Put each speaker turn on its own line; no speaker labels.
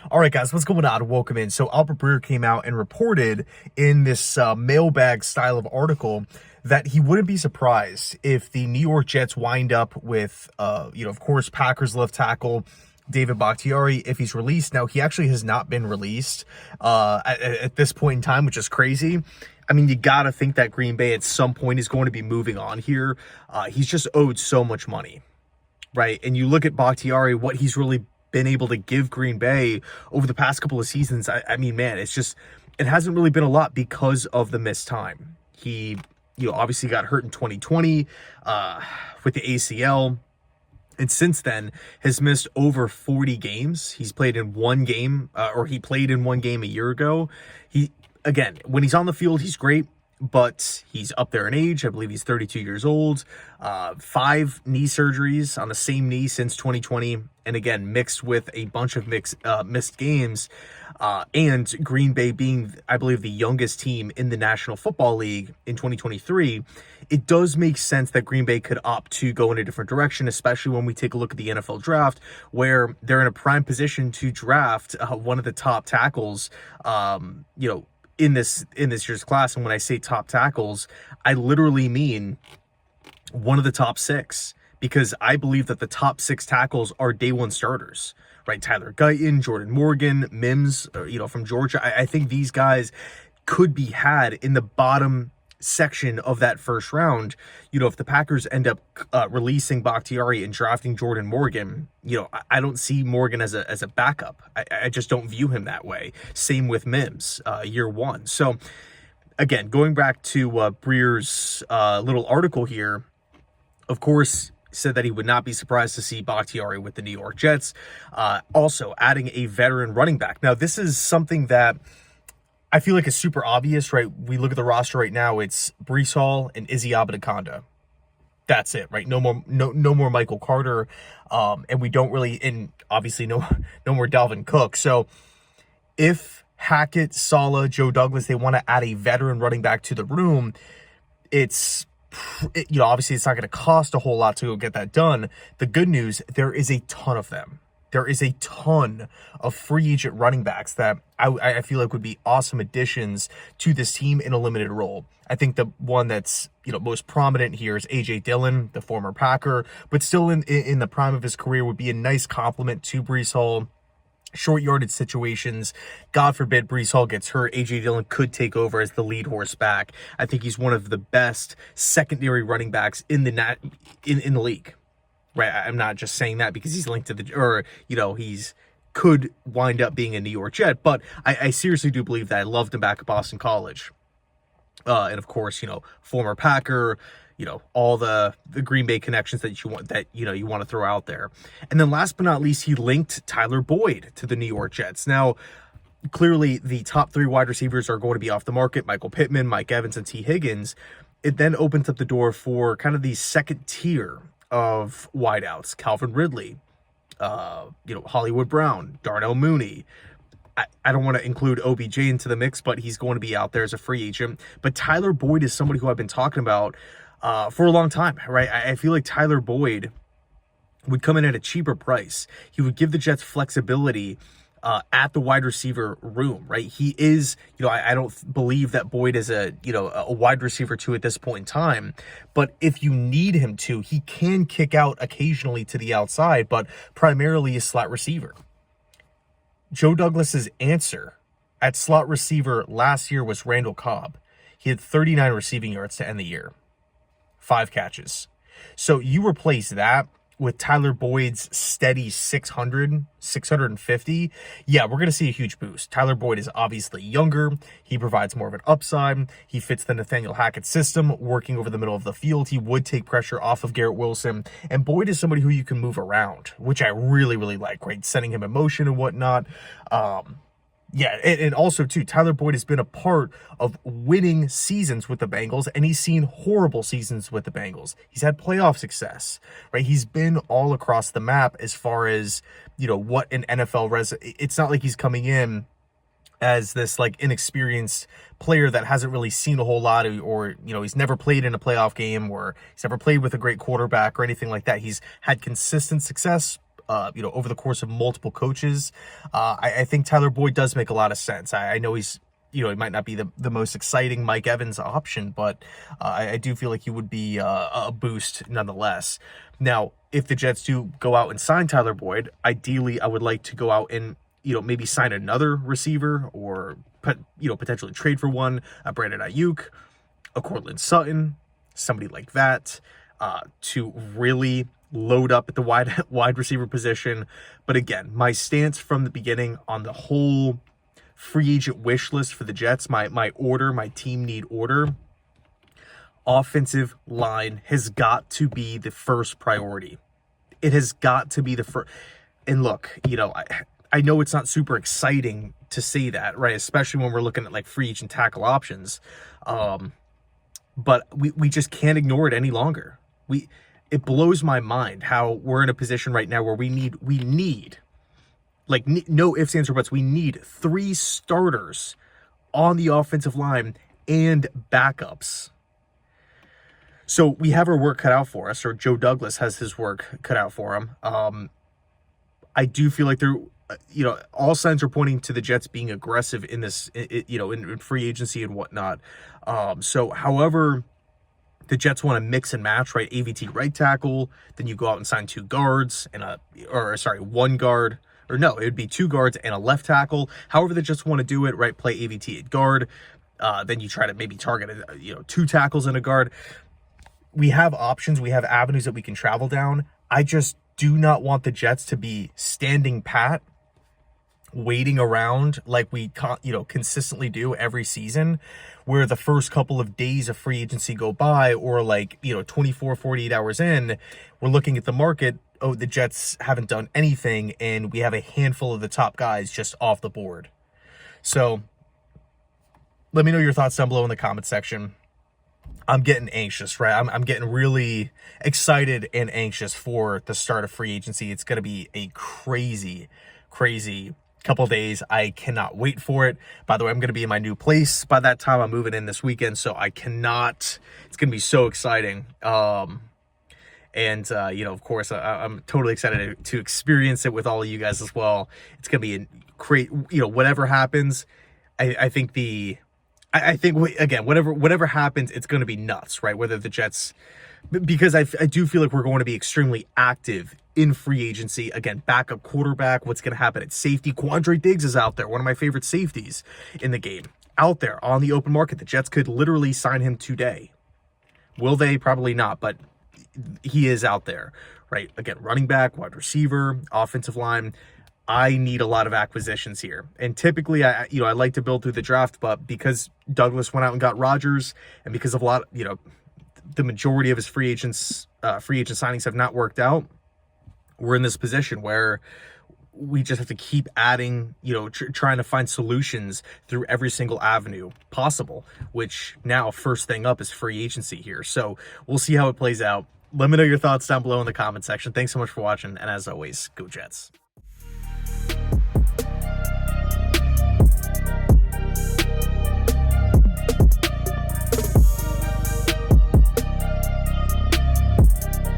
All right, guys, what's going on? Welcome in. So Albert Breer came out and reported in this mailbag style of article that he wouldn't be surprised if the New York Jets wind up with, of course, Packers left tackle David Bakhtiari if he's released. Now, he actually has not been released at this point in time, which is crazy. I mean, you got to think that Green Bay at some point is going to be moving on here. He's just owed so much money, right? And you look at Bakhtiari, what he's really been able to give Green Bay over the past couple of seasons. I mean, man, it hasn't really been a lot because of the missed time. He, obviously got hurt in 2020 with the ACL. And since then has missed over 40 games. He's played in one game, he played in one game a year ago. Again, when he's on the field, he's great, but he's up there in age. I believe he's 32 years old. 5 knee surgeries on the same knee since 2020. And again, mixed with a bunch of missed games. And Green Bay being, I believe, the youngest team in the National Football League in 2023, it does make sense that Green Bay could opt to go in a different direction, especially when we take a look at the NFL draft, where they're in a prime position to draft one of the top tackles, in this year's class. And when I say top tackles, I literally mean one of the top 6, because I believe that the top 6 tackles are day one starters, right? Tyler Guyton, Jordan Morgan, Mims, from Georgia. I think these guys could be had in the bottom section of that first round. If the Packers end up releasing Bakhtiari and drafting Jordan Morgan, I don't see Morgan as a backup. I just don't view him that way. Same with Mims, year one. So again, going back to Breer's little article here, of course, said that he would not be surprised to see Bakhtiari with the New York Jets. Also adding a veteran running back. Now, this is something that I feel like is super obvious, right? We look at the roster right now, it's Breece Hall and Izzy Abadakanda. That's it, right? No more Michael Carter. And we don't really, and obviously no more Dalvin Cook. So if Hackett, Saleh, Joe Douglas, they want to add a veteran running back to the room, obviously it's not going to cost a whole lot to go get that done. The good news, there is a ton of them. There is a ton of free agent running backs that I feel like would be awesome additions to this team in a limited role. I think the one that's most prominent here is A.J. Dillon, the former Packer, but still in the prime of his career, would be a nice complement to Breece Hall. Short yardage situations, God forbid Breece Hall gets hurt, A.J. Dillon could take over as the lead horse back. I think he's one of the best secondary running backs in the league. Right, I'm not just saying that because he's linked to he's could wind up being a New York Jet, but I seriously do believe that. I loved him back at Boston College. And of course, former Packer, all the Green Bay connections that you want to throw out there. And then last but not least, he linked Tyler Boyd to the New York Jets. Now, clearly the top 3 wide receivers are going to be off the market: Michael Pittman, Mike Evans, and T. Higgins. It then opens up the door for kind of the second tier of wideouts: Calvin Ridley, Hollywood Brown, Darnell Mooney. I don't want to include OBJ into the mix, but he's going to be out there as a free agent. But Tyler Boyd is somebody who I've been talking about for a long time, right? I feel like Tyler Boyd would come in at a cheaper price. He would give the Jets flexibility at the wide receiver room, right? He is, I don't believe that Boyd is a wide receiver 2 at this point in time, but if you need him to, he can kick out occasionally to the outside, but primarily a slot receiver. Joe Douglas's answer at slot receiver last year was Randall Cobb. He had 39 receiving yards to end the year, 5 catches. So you replace that with Tyler Boyd's steady 600, 650, yeah, we're going to see a huge boost. Tyler Boyd is obviously younger. He provides more of an upside. He fits the Nathaniel Hackett system, working over the middle of the field. He would take pressure off of Garrett Wilson. And Boyd is somebody who you can move around, which I really, really like, right? Sending him in motion and whatnot. Yeah, and also, too, Tyler Boyd has been a part of winning seasons with the Bengals, and he's seen horrible seasons with the Bengals. He's had playoff success, right? He's been all across the map as far as, what an NFL it's not like he's coming in as this, inexperienced player that hasn't really seen a whole lot, or he's never played in a playoff game, or he's never played with a great quarterback or anything like that. He's had consistent success over the course of multiple coaches. I think Tyler Boyd does make a lot of sense. I know he's, he might not be the most exciting Mike Evans option, but I do feel like he would be a boost nonetheless. Now, if the Jets do go out and sign Tyler Boyd, ideally I would like to go out and, maybe sign another receiver, or, potentially trade for one, a Brandon Ayuk, a Cortland Sutton, somebody like that, to really load up at the wide receiver position. But again, my stance from the beginning on the whole free agent wish list for the Jets, my team need order, offensive line has got to be the first priority. It has got to be the first. And look, I know it's not super exciting to say that, right? Especially when we're looking at like free agent tackle options. But we just can't ignore it any longer. It blows my mind how we're in a position right now where we need like, no ifs, ands, or buts. We need 3 starters on the offensive line and backups. So we have our work cut out for us, or Joe Douglas has his work cut out for him. I do feel like there, all signs are pointing to the Jets being aggressive in this, in free agency and whatnot. So however the Jets want to mix and match, right? AVT right tackle, then you go out and sign 2 guards and 1 guard. Or no, it would be 2 guards and a left tackle. However they just want to do it, right? Play AVT at guard. Then you try to maybe target, 2 tackles and a guard. We have options. We have avenues that we can travel down. I just do not want the Jets to be standing pat, waiting around like we consistently do every season, where the first couple of days of free agency go by, or 24, 48 hours in, we're looking at the market. Oh, the Jets haven't done anything, and we have a handful of the top guys just off the board. So let me know your thoughts down below in the comment section. I'm getting anxious, right? I'm getting really excited and anxious for the start of free agency. It's going to be a crazy couple days. I cannot wait for it. By the way, I'm going to be in my new place by that time. I'm moving in this weekend, so I cannot. It's going to be so exciting. Of course, I'm totally excited to experience it with all of you guys as well. It's going to be a great, whatever happens. I think whatever happens, it's going to be nuts, right? Whether the Jets, because I do feel like we're going to be extremely active in free agency. Again, backup quarterback, what's going to happen at safety? Quandre Diggs is out there, one of my favorite safeties in the game, out there on the open market. The Jets could literally sign him today. Will they? Probably not, but he is out there, right? Again, running back, wide receiver, offensive line. I need a lot of acquisitions here. And typically, I like to build through the draft, but because Douglas went out and got Rodgers, and because of the majority of his free agent signings have not worked out, we're in this position where we just have to keep adding, trying to find solutions through every single avenue possible, which now first thing up is free agency here. So we'll see how it plays out. Let me know your thoughts down below in the comment section. Thanks so much for watching. And as always, go Jets.